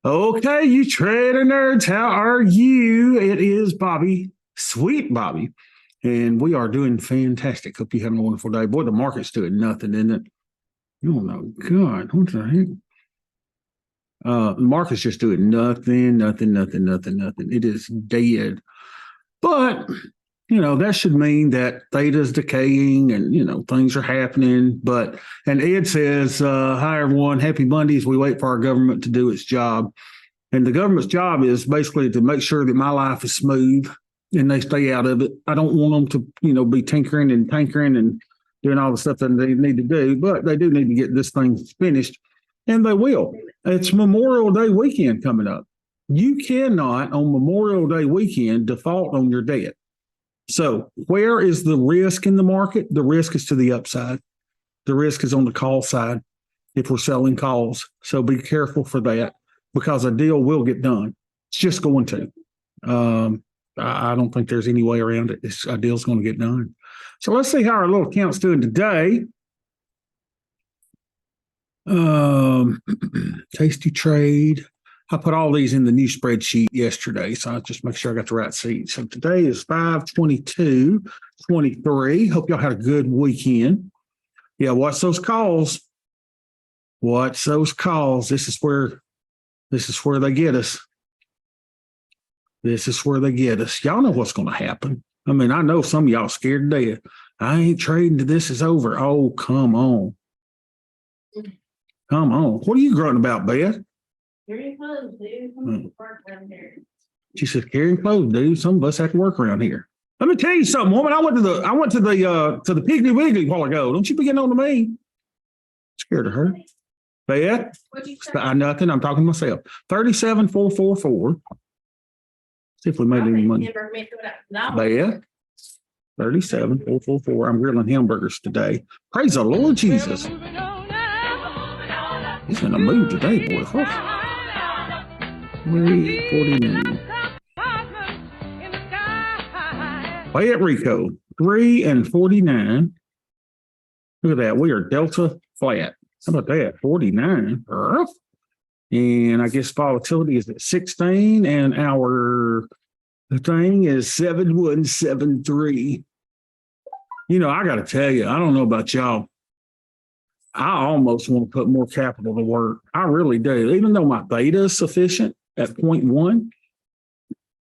Okay, you trader nerds, how are you? It is Bobby, sweet Bobby, and we are doing fantastic. Hope you're having a wonderful day. Boy, the market's doing nothing, isn't it? Oh my God, what the heck? The market's just doing nothing. It is dead. But that should mean that theta's decaying and things are happening. And Ed says, hi everyone, happy Monday as we wait for our government to do its job. And the government's job is basically to make sure that my life is smooth and they stay out of it. I don't want them to, be tinkering and doing all the stuff that they need to do, but they do need to get this thing finished, and they will. It's Memorial Day weekend coming up. You cannot, on Memorial Day weekend, default on your debt. So where is the risk in the market? The risk is to the upside. The risk is on the call side if we're selling calls. So be careful for that, because a deal will get done. It's just going to. I don't think there's any way around it. A deal's going to get done. So let's see how our little account's doing today. Tasty trade. I put all these in the new spreadsheet yesterday, so I'll just make sure I got the right seat. So today is 5/22/23. Hope y'all had a good weekend. Yeah, watch those calls. Watch those calls. This is where they get us. This is where they get us. Y'all know what's going to happen. I mean, I know some of y'all scared to death. I ain't trading till this is over. Oh, come on. Come on. What are you grunting about, Beth? Carrying clothes, dude. She said, carrying clothes, dude. Some of us have to work around here. Let me tell you something, woman. I went to the Piggly Wiggly a while ago. Don't you be getting on to me. Scared of her. Beth? Nothing. I'm talking to myself. 37,444. See if we made any money. Beth? 37,444. I'm grilling hamburgers today. Praise the Lord Jesus. He's in a mood today, boy. 349. Play it, Rico. 3 and 49. Look at that. We are Delta flat. How about that? 49. And I guess volatility is at 16, and our thing is 7173. I got to tell you, I don't know about y'all. I almost want to put more capital to work. I really do. Even though my theta is sufficient at 0.1,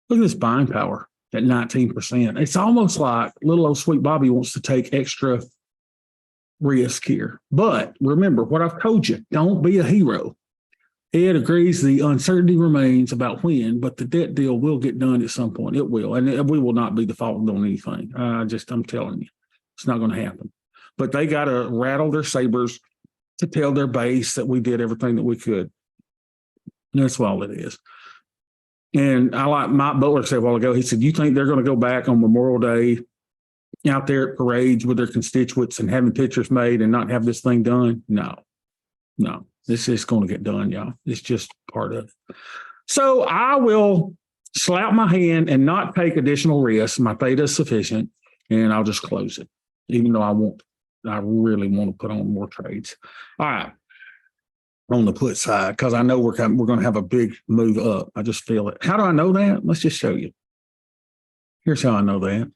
look at this buying power at 19%. It's almost like little old sweet Bobby wants to take extra risk here. But remember what I've told you, don't be a hero. Ed agrees the uncertainty remains about when, but the debt deal will get done at some point. It will. And we will not be defaulted on anything. I'm telling you, it's not going to happen. But they got to rattle their sabers to tell their base that we did everything that we could. And that's all it is. And I like Mike Butler said a while ago, he said, you think they're going to go back on Memorial Day out there at parades with their constituents and having pictures made and not have this thing done? No. This is going to get done, y'all. It's just part of it. So I will slap my hand and not take additional risks. My theta is sufficient, and I'll just close it, even though I really want to put on more trades. All right. On the put side, because I know we're going to have a big move up. I just feel it. How do I know that? Let's just show you. Here's how I know that.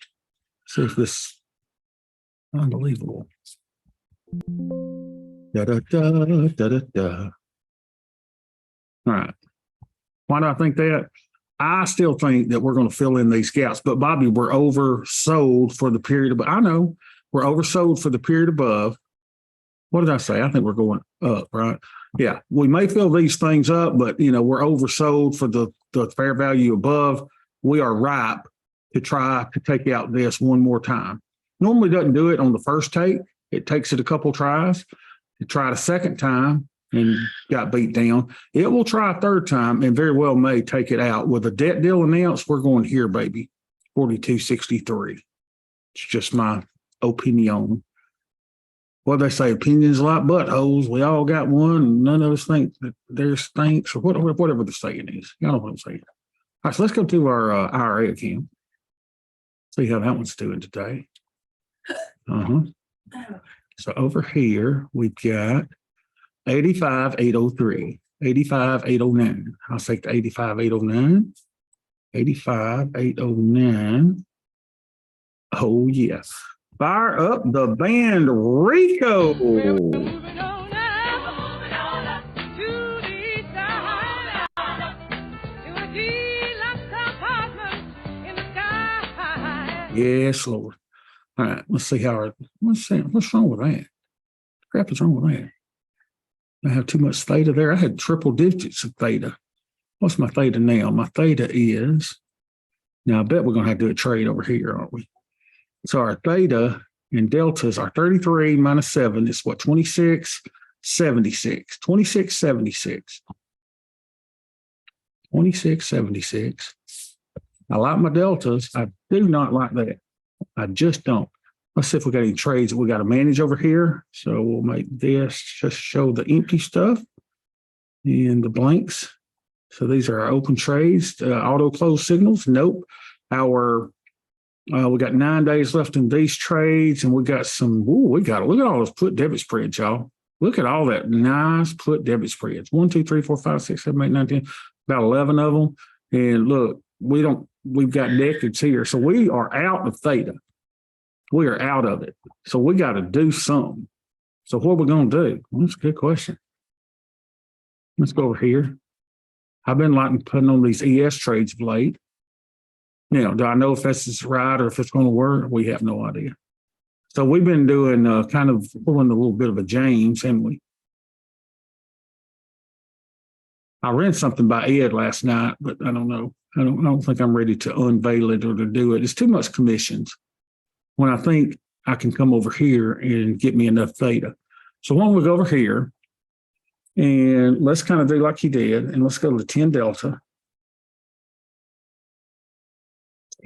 See if this unbelievable. Da, da, da, da, da, da. All right. Why do I think that? I still think that we're going to fill in these gaps. But Bobby, we're oversold for the period above. I know we're oversold for the period above. What did I say? I think we're going up, right? Yeah. We may fill these things up, but we're oversold for the fair value above. We are ripe to try to take out this one more time. Normally doesn't do it on the first take. It takes it a couple tries. It tried a second time and got beat down. It will try a third time and very well may take it out. With a debt deal announced, we're going here, baby. 42.63. It's just my opinion. What they say, opinions like buttholes. We all got one, and none of us think that theirs stinks, or whatever the saying is. Y'all know what I'm saying. All right, so let's go to our IRA account. See how that one's doing today. So over here, we've got 85,803. 85,809. I'll take the 85,809. 85,809. Oh, yes. Fire up the band, Rico. Moving on up to the side, to a deluxe apartment in the sky. Yes, Lord. All right, let's see how what's wrong with that? Crap is wrong with that. I have too much theta there. I had triple digits of theta. What's my theta now? My theta is, now I bet we're going to have to do a trade over here, aren't we? So our theta and deltas are 33 minus 7 is what, 2676. 2676. 2676. I like my deltas. I do not like that. I just don't. Let's see if we got any trades that we got to manage over here. So we'll make this just show the empty stuff and the blanks. So these are our open trades, auto close signals. Nope. We got 9 days left in these trades, and we got some. Look at all those put debit spreads, y'all. Look at all that nice put debit spreads. 1, 2, 3, 4, 5, 6, 7, 8, 9, 10. About 11 of them. And look, we've got decades here, so we are out of theta. We are out of it. So we got to do something. So what are we going to do? Well, that's a good question. Let's go over here. I've been liking putting on these ES trades of late. Now, do I know if this is right or if it's going to work? We have no idea. So we've been doing kind of pulling a little bit of a James, haven't we? I read something by Ed last night, but I don't know. I don't think I'm ready to unveil it or to do it. It's too much commissions when I think I can come over here and get me enough theta. So why don't we go over here and let's kind of do like he did, and let's go to 10 delta.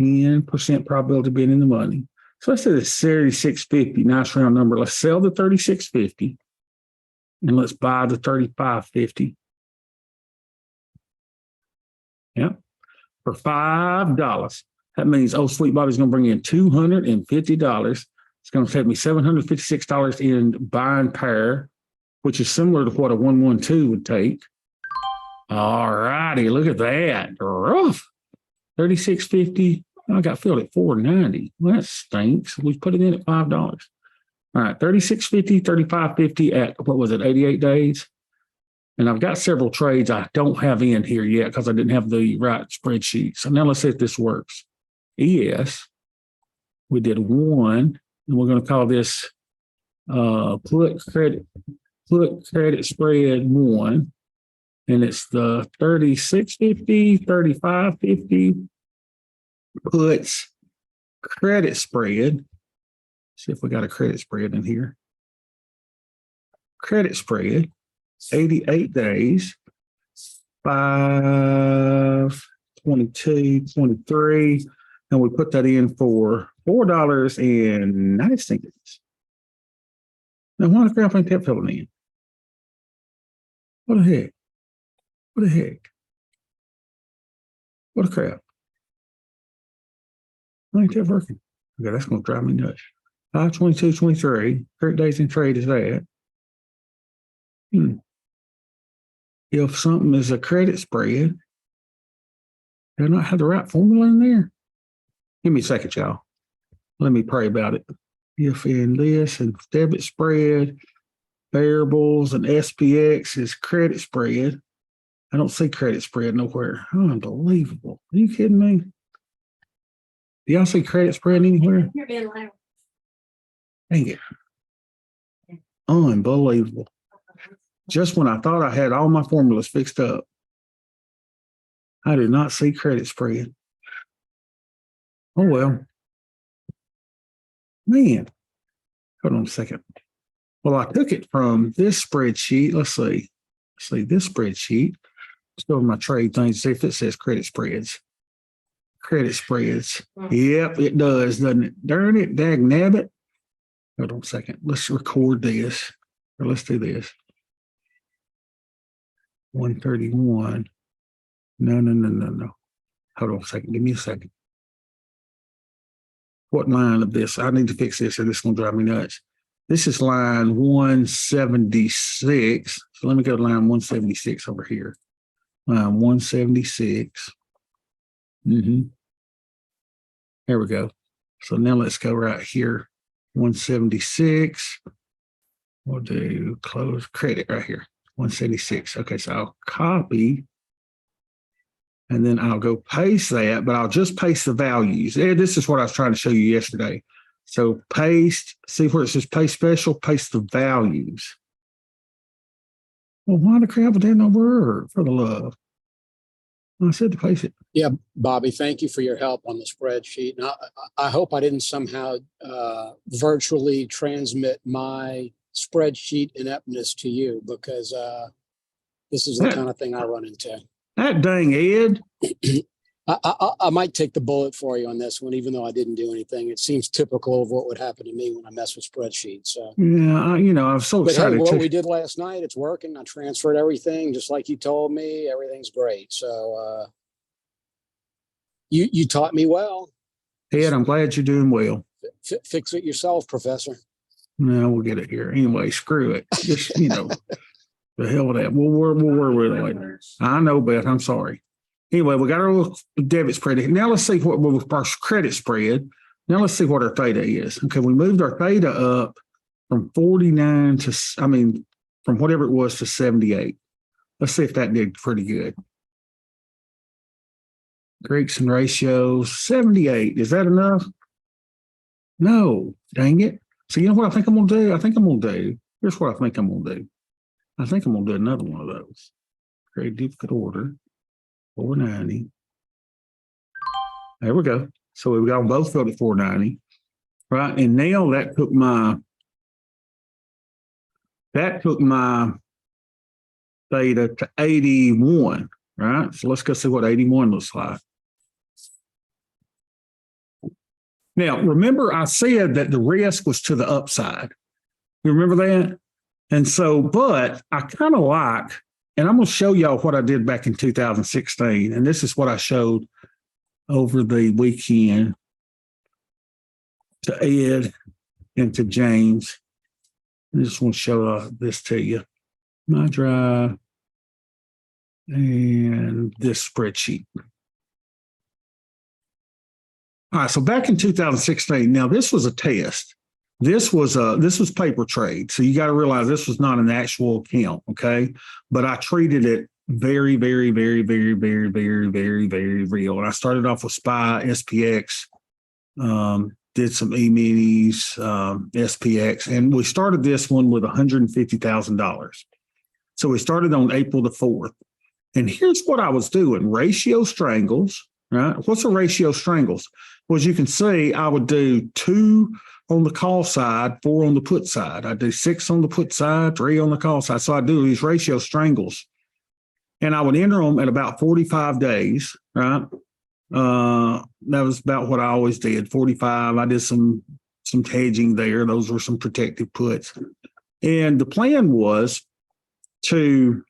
10% probability of being in the money. So let's say the 3650, nice round number. Let's sell the 3650 and let's buy the 3550. Yep. For $5. That means old Sweet Bobby's going to bring in $250. It's going to take me $756 in buying power, which is similar to what a 112 would take. All righty, look at that. Rough. 3650. I got filled at 490. Well, that stinks. We put it in at $5. All right, 3650, 3550 at what was it, 88 days? And I've got several trades I don't have in here yet because I didn't have the right spreadsheet. So now let's see if this works. ES, we did one, and we're going to call this put credit spread one. And it's the 3650, 3550 puts credit spread. See if we got a credit spread in here. Credit spread, 88 days, 5, 22, 23, and we put that in for $4.90. Now, why the crap ain't that filling in? What the heck? What the heck? What a crap. Why ain't that working? Okay, that's going to drive me nuts. 5/22/23. Correct days in trade is that. If something is a credit spread, do I not have the right formula in there? Give me a second, y'all. Let me pray about it. If in this and debit spread, variables and SPX is credit spread. I don't see credit spread nowhere. Unbelievable. Are you kidding me? Do y'all see credit spread anywhere? You're being loud. Dang it. Unbelievable. Just when I thought I had all my formulas fixed up, I did not see credit spread. Oh, well. Man. Hold on a second. Well, I took it from this spreadsheet. Let's see. This spreadsheet. Let's go to my trade things, see if it says credit spreads. Credit spreads. Yep, it does, doesn't it? Darn it, dag nabbit. Hold on a second. Let's record this. Or let's do this. 131. No. Hold on a second. Give me a second. What line of this? I need to fix this or this is going to drive me nuts. This is line 176. So let me go to line 176 over here. Line 176. There we go. So now let's go right here. 176. We'll do close credit right here. 176. Okay, so I'll copy. And then I'll go paste that, but I'll just paste the values. This is what I was trying to show you yesterday. So paste, see where it says paste special, paste the values. Well, why the crap would that not work, for the love? I said to paste it. Yeah, Bobby, thank you for your help on the spreadsheet. And I hope I didn't somehow virtually transmit my spreadsheet ineptness to you, because this is the kind of thing I run into. That dang Ed. I might take the bullet for you on this one, even though I didn't do anything. It seems typical of what would happen to me when I mess with spreadsheets. So, Yeah, I'm so but hey, excited. what we did last night, it's working. I transferred everything just like you told me. Everything's great. So you taught me well. Ed, I'm glad you're doing well. Fix it yourself, Professor. No, we'll get it here. Anyway, screw it. Just, the hell with that. We'll work with it later. I know, Beth. I'm sorry. Anyway, we got our little debit spread. Now let's see what our credit spread. Now let's see what our theta is. Okay, we moved our theta up from 49 to, from whatever it was to 78. Let's see if that did pretty good. Greeks and ratios, 78. Is that enough? No, dang it. So you know what I think I'm going to do? Here's what I think I'm going to do. I think I'm going to do another one of those. Create duplicate order, 490. There we go. So we've got them both filled at 490, right? And now that took my theta to 81, right? So let's go see what 81 looks like. Now, remember I said that the risk was to the upside. You remember that? And so, but I kind of like, and I'm going to show y'all what I did back in 2016. And this is what I showed over the weekend to Ed and to James. I just want to show this to you. My drive and this spreadsheet. All right, so back in 2016, now this was a test. This was paper trade. So you got to realize this was not an actual account, okay? But I treated it very, very, very, very, very, very, very, very real. And I started off with SPY, SPX, did some E-minis, SPX, and we started this one with $150,000. So we started on April the 4th. And here's what I was doing: ratio strangles, right? What's a ratio strangles? Well, as you can see, I would do 2 on the call side, 4 on the put side. I do 6 on the put side, 3 on the call side. So I do these ratio strangles, and I would enter them at about 45 days, right? That was about what I always did, 45. I did some hedging there. Those were some protective puts. And the plan was to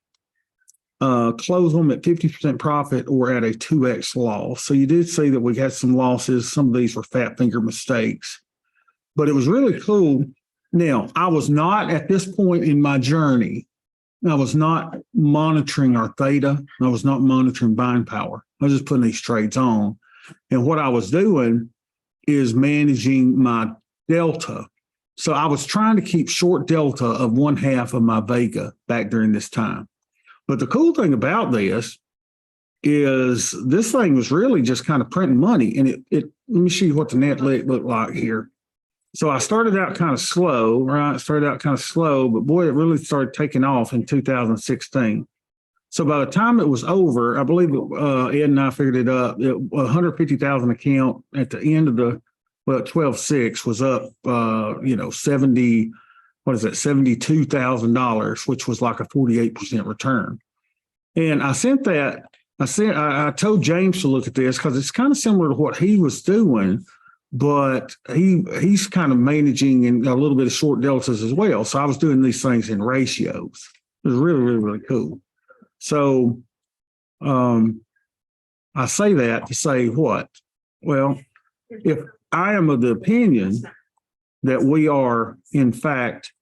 close them at 50% profit or at a 2x loss. So you did see that we had some losses. Some of these were fat finger mistakes, but it was really cool. Now, I was not at this point in my journey, I was not monitoring our theta. I was not monitoring buying power. I was just putting these trades on. And what I was doing is managing my delta. So I was trying to keep short delta of 1/2 of my Vega back during this time. But the cool thing about this is this thing was really just kind of printing money. And let me show you what the net looked like here. So I started out kind of slow, right? But boy, it really started taking off in 2016. So by the time it was over, I believe Ed and I figured it up. It, 150,000 account at the end of the 12/6 was up, $72,000, which was like a 48% return. And I told James to look at this because it's kind of similar to what he was doing, but he's kind of managing in a little bit of short deltas as well. So I was doing these things in ratios. It was really, really, really cool. So I say that to say what? Well, if I am of the opinion that we are in fact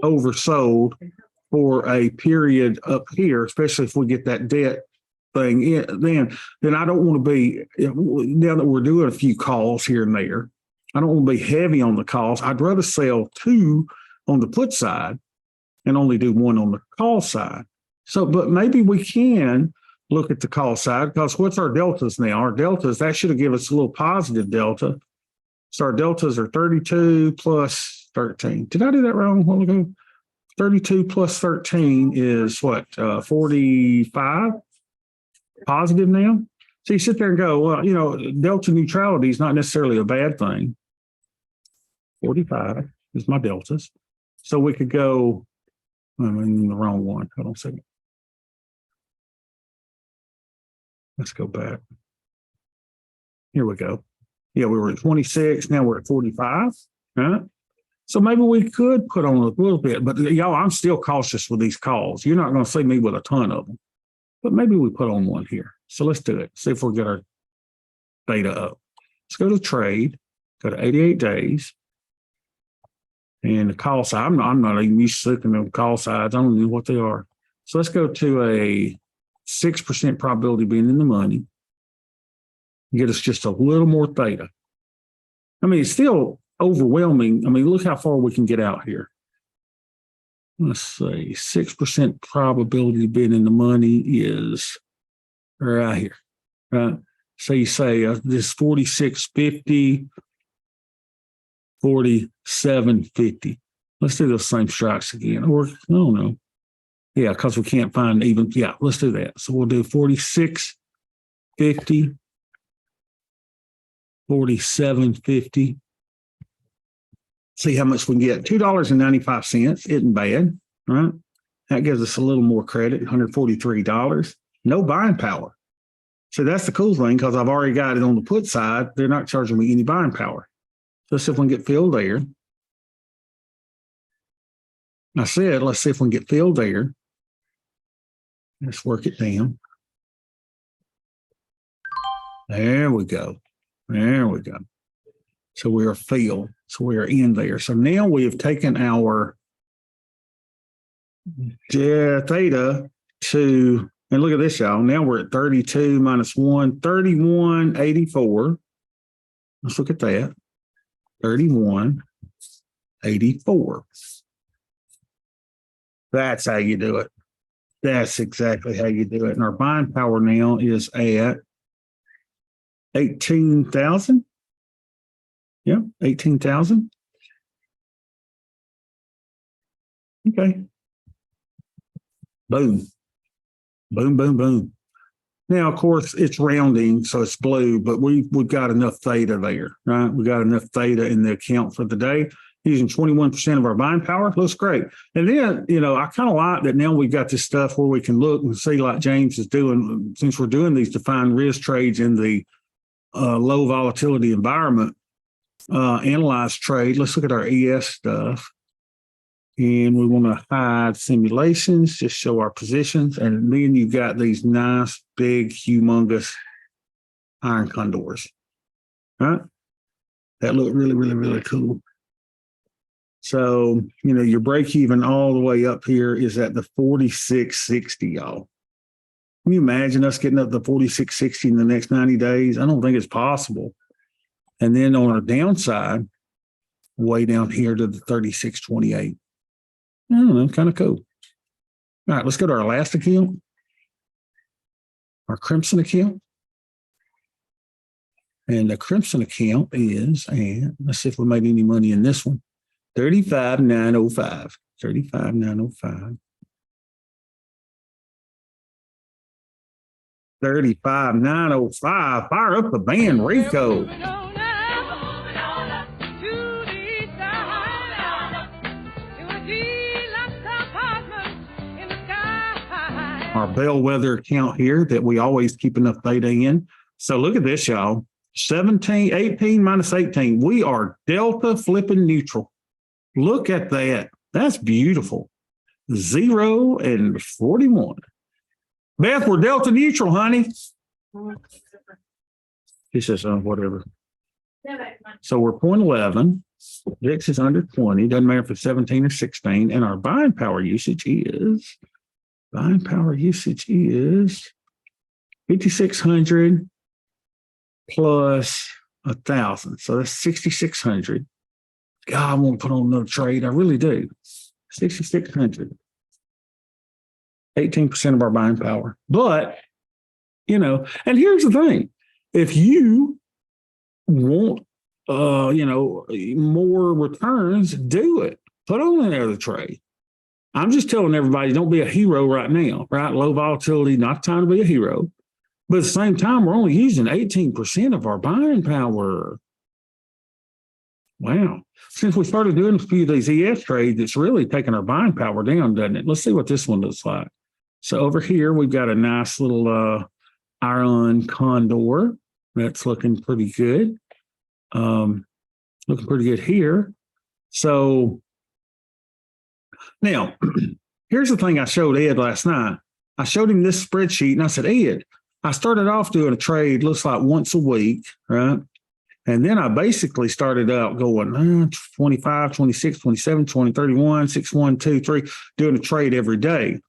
oversold for a period up here, especially if we get that debt thing in, then I don't want to be, now that we're doing a few calls here and there, I don't want to be heavy on the calls. I'd rather sell 2 on the put side and only do 1 on the call side. So, but maybe we can look at the call side, because what's our deltas now? Our deltas, that should have given us a little positive delta. So our deltas are 32 plus 13. Did I do that wrong a while ago? 32 plus 13 is what, 45 positive now? So you sit there and go, well, delta neutrality is not necessarily a bad thing. 45 is my deltas. So we could go, I'm in the wrong one. Hold on a second. Let's go back. Here we go. Yeah, we were at 26. Now we're at 45. Right? So maybe we could put on a little bit, but y'all, I'm still cautious with these calls. You're not going to see me with a ton of them, but maybe we put on 1 here. So let's do it. See if we'll get our data up. Let's go to trade, go to 88 days. And the call side, I'm not even used to looking at call sides. I don't know what they are. So let's go to a 6% probability of being in the money. Get us just a little more theta. I mean, it's still overwhelming. I mean, look how far we can get out here. Let's see, 6% probability of being in the money is right here. Right? So you say this 4650, 4750. Let's do those same strikes again. Or, I don't know. Yeah, because we can't find even. Yeah, let's do that. So we'll do 4650, 4750. See how much we can get. $2.95 isn't bad, right? That gives us a little more credit, $143. No buying power. So that's the cool thing, because I've already got it on the put side. They're not charging me any buying power. So let's see if we can get filled there. I said, let's see if we can get filled there. Let's work it down. There we go. There we go. So we are filled. So we are in there. So now we have taken our theta to, and look at this, y'all. Now we're at 32 minus 1, 3184. Let's look at that. 3184. That's how you do it. That's exactly how you do it. And our buying power now is at 18,000. Yeah, 18,000. Okay. Boom. Boom, boom, boom. Now, of course, it's rounding, so it's blue, but we've got enough theta there, right? We got enough theta in the account for the day. Using 21% of our buying power, looks great. And then, I kind of like that now we've got this stuff where we can look and see, like James is doing, since we're doing these defined risk trades in the low volatility environment, analyze trade. Let's look at our ES stuff. And we want to hide simulations, just show our positions. And then you've got these nice, big, humongous iron condors, right? That look really, really, really cool. So, your break even all the way up here is at the 4660, y'all. Can you imagine us getting up to 4660 in the next 90 days? I don't think it's possible. And then on our downside, way down here to the 3628. I don't know, kind of cool. All right, let's go to our last account, our Crimson account. And the Crimson account is, and let's see if we made any money in this one, 35,905. 35,905. 35,905. Fire up the band, Rico. Our bellwether account here that we always keep enough theta in. So look at this, y'all. 18 minus 18. We are delta flipping neutral. Look at that. That's beautiful. 0 and 41. Beth, we're delta neutral, honey. She says, whatever. So we're 0.11. VIX is under 20. Doesn't matter if it's 17 or 16. And our buying power usage is 5,600 plus 1,000. So that's 6,600. God, I want to put on another trade. I really do. 6,600. 18% of our buying power. But, you know, and here's the thing. If you want, more returns, do it. Put on another trade. I'm just telling everybody, don't be a hero right now, right? Low volatility, not time to be a hero. But at the same time, we're only using 18% of our buying power. Wow. Since we started doing a few of these ES trades, it's really taking our buying power down, doesn't it? Let's see what this one looks like. So over here, we've got a nice little iron condor. That's looking pretty good. Looking pretty good here. So now, here's the thing I showed Ed last night. I showed him this spreadsheet and I said, Ed, I started off doing a trade, looks like once a week, right? And then I basically started out going 25, 26, 27, 20, 31, 6, 1, 2, 3, doing a trade every day.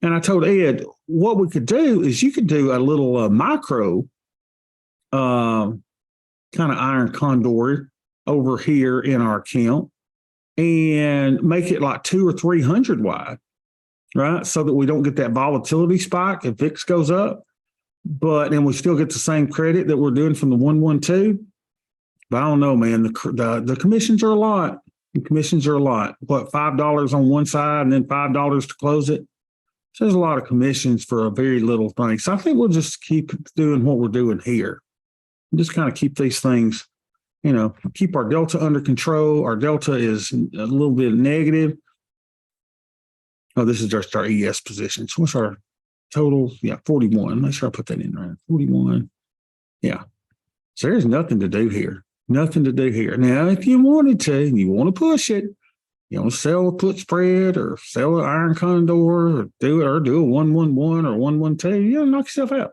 And I told Ed, what we could do is you could do a little micro kind of iron condor over here in our account and make it like 200 or 300 wide, right? So that we don't get that volatility spike if VIX goes up, and we still get the same credit that we're doing from the 112. But I don't know, man, the commissions are a lot. The commissions are a lot. What, $5 on one side and then $5 to close it? So there's a lot of commissions for a very little thing. So I think we'll just keep doing what we're doing here. Just kind of keep these things, keep our delta under control. Our delta is a little bit negative. Oh, this is just our ES position. So what's our total? Yeah, 41. Make sure I put that in right. 41. Yeah. So there's nothing to do here. Nothing to do here. Now, if you wanted to, and you want to push it, you want to sell a put spread or sell an iron condor or do a 111 or 112, knock yourself out.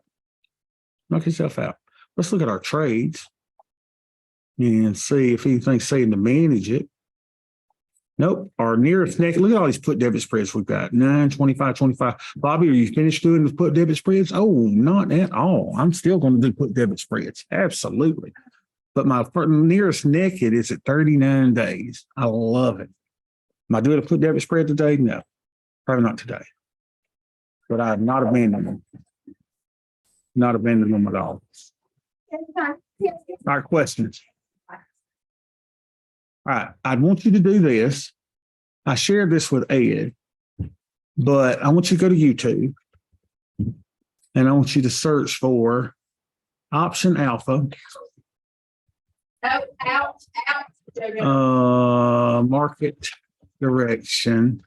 Knock yourself out. Let's look at our trades and see if anything's saying to manage it. Nope. Our nearest neck, look at all these put debit spreads we've got. 9, 25, 25. Bobby, are you finished doing the put debit spreads? Oh, not at all. I'm still going to do put debit spreads. Absolutely. But my nearest naked is at 39 days. I love it. Am I doing a put debit spread today? No, probably not today. But I have not abandoned them. Not abandoned them at all. All right, questions. All right, I want you to do this. I shared this with Ed, but I want you to go to YouTube and I want you to search for Option Alpha. Market direction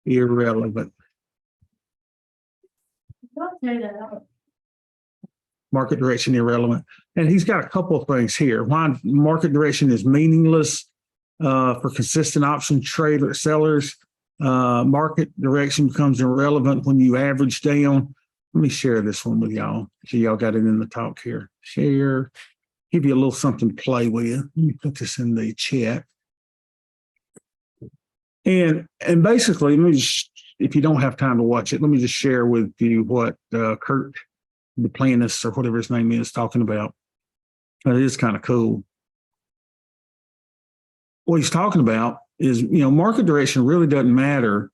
irrelevant. Market direction irrelevant. And he's got a couple of things here. Why market direction is meaningless for consistent option trader sellers. Market direction becomes irrelevant when you average down. Let me share this one with y'all. So y'all got it in the talk here. Share. Give you a little something to play with. Let me put this in the chat. And basically, let me just, if you don't have time to watch it, let me just share with you what Kurt, the planist or whatever his name is, talking about. It is kind of cool. What he's talking about is, market direction really doesn't matter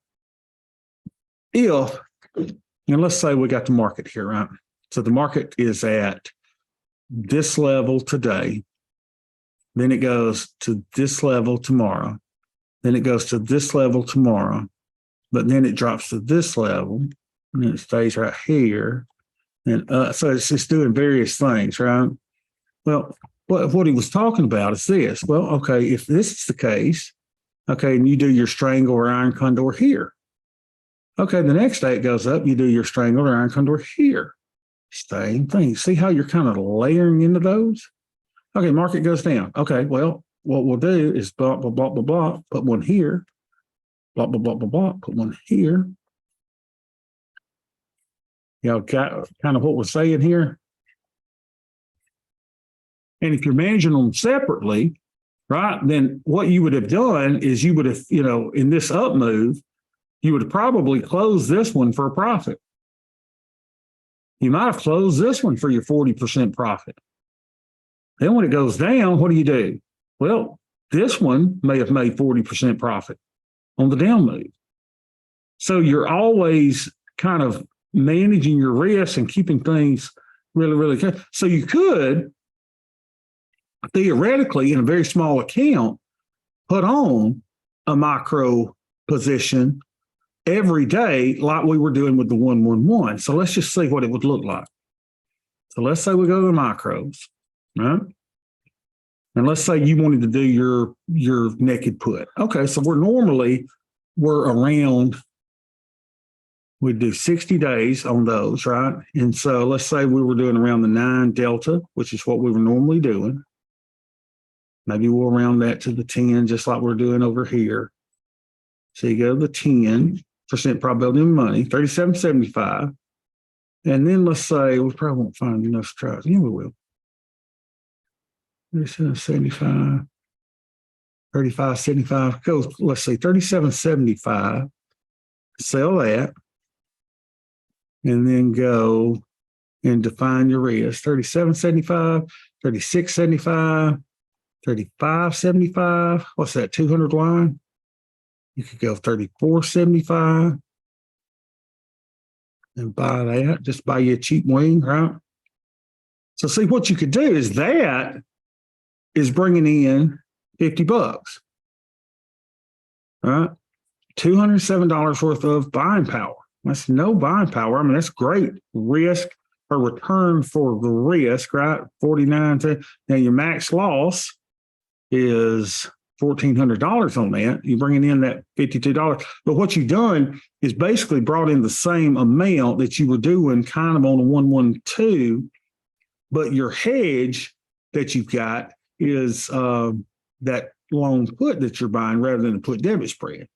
if, and let's say we got the market here, right? So the market is at this level today, then it goes to this level tomorrow, then it goes to this level tomorrow, but then it drops to this level, and then it stays right here. And so it's just doing various things, right? Well, what he was talking about is this. Well, okay, if this is the case, okay, and you do your strangle or iron condor here. Okay, the next day it goes up, you do your strangle or iron condor here. Same thing. See how you're kind of layering into those? Okay, market goes down. Okay, well, what we'll do is blah, blah, blah, blah, blah, put one here. Blah, blah, blah, blah, blah, put one here. Y'all got kind of what we're saying here? And if you're managing them separately, right, then what you would have done is you would have, in this up move, you would have probably closed this one for a profit. You might have closed this one for your 40% profit. Then when it goes down, what do? Well, this one may have made 40% profit on the down move. So you're always kind of managing your risk and keeping things really, really good. So you could theoretically, in a very small account, put on a micro position every day like we were doing with the 111. So let's just see what it would look like. So let's say we go to the micros, right? And let's say you wanted to do your naked put. Okay, so we're around, we'd do 60 days on those, right? And so let's say we were doing around the 9 delta, which is what we were normally doing. Maybe we'll round that to the 10, just like we're doing over here. So you go to the 10% probability of money, 37.75. And then let's say we probably won't find enough strikes. Yeah, we will. 37.75, 35.75. Go, let's see, 37.75. Sell that. And then go and define your risk. 37.75, 36.75. 35.75. What's that? 200 line. You could go 34.75 and buy that. Just buy you a cheap wing, right? So see, what you could do is that is bringing in $50. All right, $207 worth of buying power. That's no buying power. I mean, that's great risk or return for the risk, right? 49. Now your max loss is $1,400 on that. You're bringing in that $52. But what you've done is basically brought in the same amount that you were doing kind of on a 112, but your hedge that you've got is that long put that you're buying rather than the put debit spread.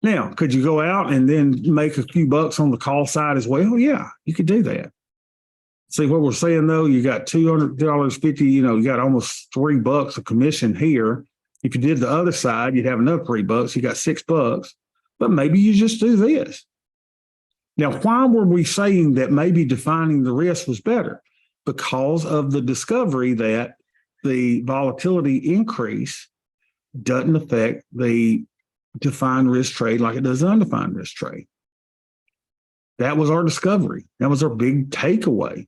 Now, could you go out and then make a few bucks on the call side as well? Yeah, you could do that. See what we're saying though, you got $200.50, you got almost $3 of commission here. If you did the other side, you'd have another $3. You got $6, but maybe you just do this. Now, why were we saying that maybe defining the risk was better? Because of the discovery that the volatility increase doesn't affect the defined risk trade like it does the undefined risk trade. That was our discovery. That was our big takeaway.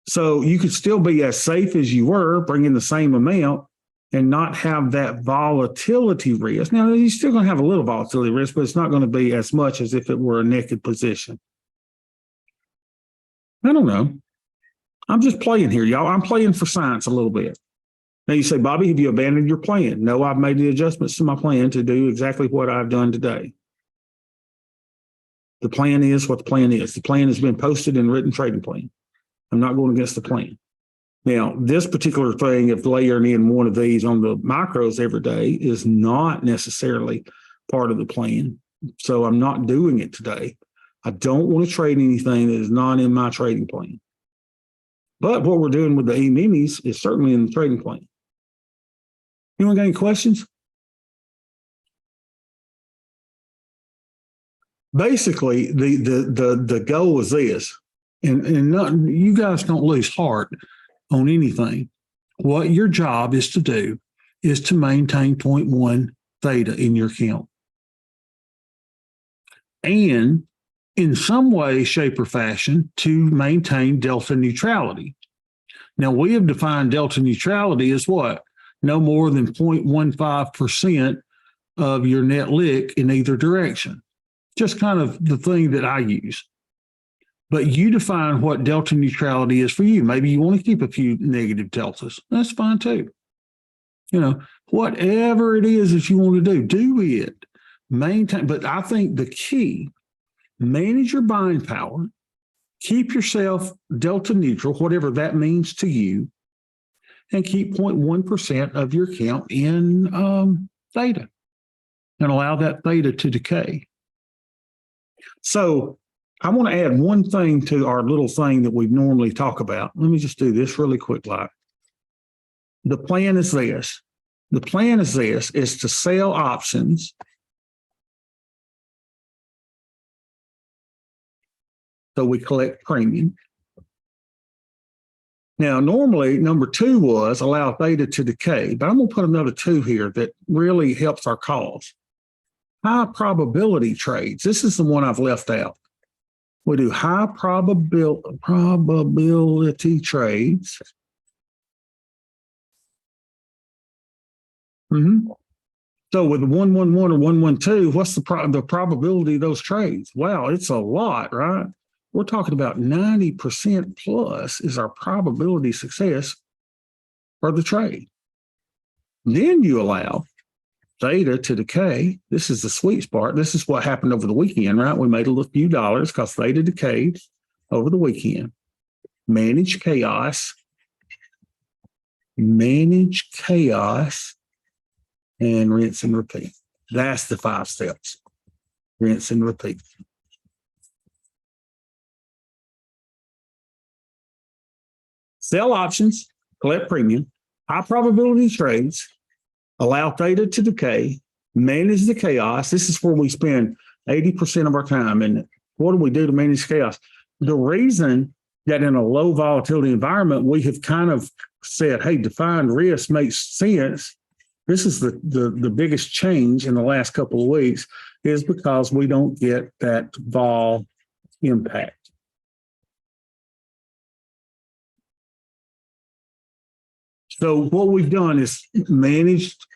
So you could still be as safe as you were, bring in the same amount and not have that volatility risk. Now, you're still going to have a little volatility risk, but it's not going to be as much as if it were a naked position. I don't know. I'm just playing here, y'all. I'm playing for science a little bit. Now you say, Bobby, have you abandoned your plan? No, I've made the adjustments to my plan to do exactly what I've done today. The plan is what the plan is. The plan has been posted in written trading plan. I'm not going against the plan. Now, this particular thing of layering in one of these on the micros every day is not necessarily part of the plan. So I'm not doing it today. I don't want to trade anything that is not in my trading plan. But what we're doing with the E-minis is certainly in the trading plan. Anyone got any questions? Basically, the goal is this, and not, you guys don't lose heart on anything. What your job is to do is to maintain 0.1 theta in your account. And in some way, shape, or fashion, to maintain delta neutrality. Now, we have defined delta neutrality as what? No more than 0.15% of your net lick in either direction. Just kind of the thing that I use. But you define what delta neutrality is for you. Maybe you want to keep a few negative deltas. That's fine too. Whatever it is that you want to do it. Maintain. But I think the key, manage your buying power, keep yourself delta neutral, whatever that means to you, and keep 0.1% of your account in theta and allow that theta to decay. So I want to add one thing to our little thing that we normally talk about. Let me just do this really quick. Like, the plan is this. The plan is this, is to sell options so we collect premium. Now, normally number 2 was allow theta to decay, but I'm going to put another 2 here that really helps our cause. High probability trades. This is the one I've left out. We do high probability trades. So with 111 or 112, what's the probability of those trades? Wow, it's a lot, right? We're talking about 90% plus is our probability success for the trade. Then you allow theta to decay. This is the sweet spot. This is what happened over the weekend, right? We made a few dollars because theta decayed over the weekend. Manage chaos. Manage chaos. And rinse and repeat. That's the 5 steps. Rinse and repeat. Sell options, collect premium, high probability trades, allow theta to decay, manage the chaos. This is where we spend 80% of our time. And what do we do to manage chaos? The reason that in a low volatility environment, we have kind of said, hey, defined risk makes sense. This is the biggest change in the last couple of weeks, is because we don't get that vol impact. So what we've done is managed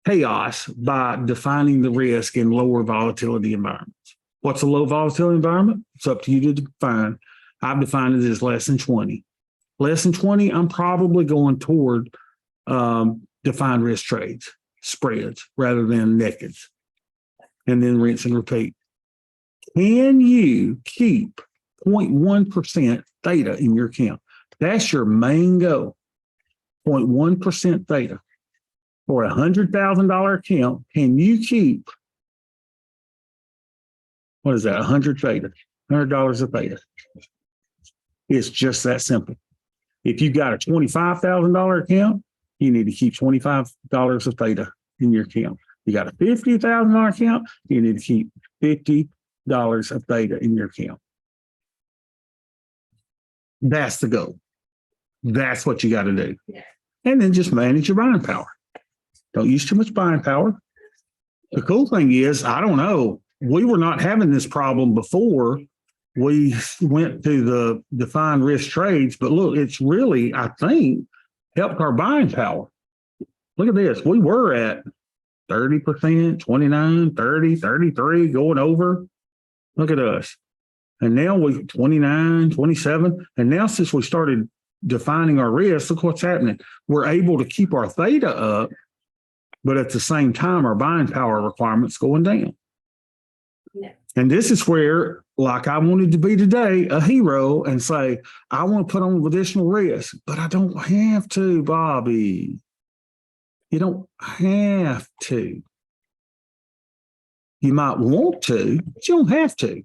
chaos by defining the risk in lower volatility environments. What's a low volatility environment? It's up to you to define. I've defined it as less than 20. Less than 20, I'm probably going toward defined risk trades, spreads, rather than nakeds. And then rinse and repeat. Can you keep 0.1% theta in your account? That's your main goal. 0.1% theta. For a $100,000 account, can you keep, what is that, 100 theta, $100 of theta? It's just that simple. If you've got a $25,000 account, you need to keep $25 of theta in your account. You got a $50,000 account, you need to keep $50 of theta in your account. That's the goal. That's what you got to do. Yeah. And then just manage your buying power. Don't use too much buying power. The cool thing is, I don't know, we were not having this problem before we went to the defined risk trades, but look, it's really, I think, helped our buying power. Look at this. We were at 30%, 29, 30, 33, going over. Look at us. And now we're 29, 27. And now since we started defining our risk, look what's happening. We're able to keep our theta up, but at the same time, our buying power requirements going down. Yeah. And this is where, like I wanted to be today, a hero and say, I want to put on additional risk, but I don't have to, Bobby. You don't have to. You might want to, but you don't have to.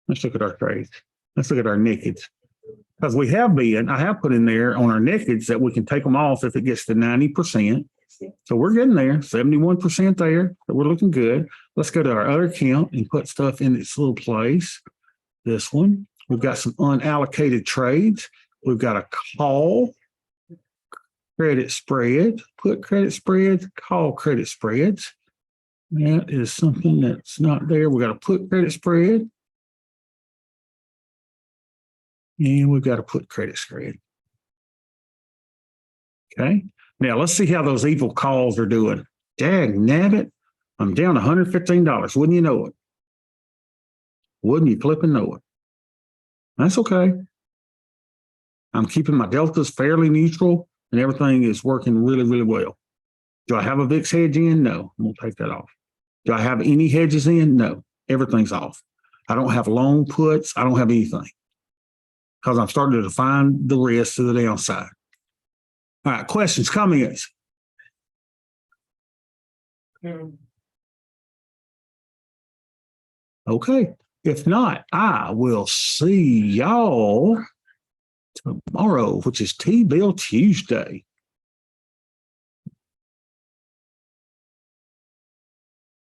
Let's look at our trades. Let's look at our nakeds. Because we have been, I have put in there on our nakeds that we can take them off if it gets to 90%. So we're getting there, 71% there. So we're looking good. Let's go to our other account and put stuff in its little place. This one, we've got some unallocated trades. We've got a call credit spread, put credit spreads, call credit spreads. That is something that's not there. We got to put credit spread. And we've got to put credit spread. Okay. Now let's see how those evil calls are doing. Dag nabbit, I'm down $115. Wouldn't you know it? Wouldn't you flip and know it? That's okay. I'm keeping my deltas fairly neutral and everything is working really, really well. Do I have a VIX hedge in? No, I'm going to take that off. Do I have any hedges in? No, everything's off. I don't have long puts. I don't have anything because I'm starting to define the risk to the downside. All right, questions, comments? Okay. If not, I will see y'all tomorrow, which is T-Bill Tuesday.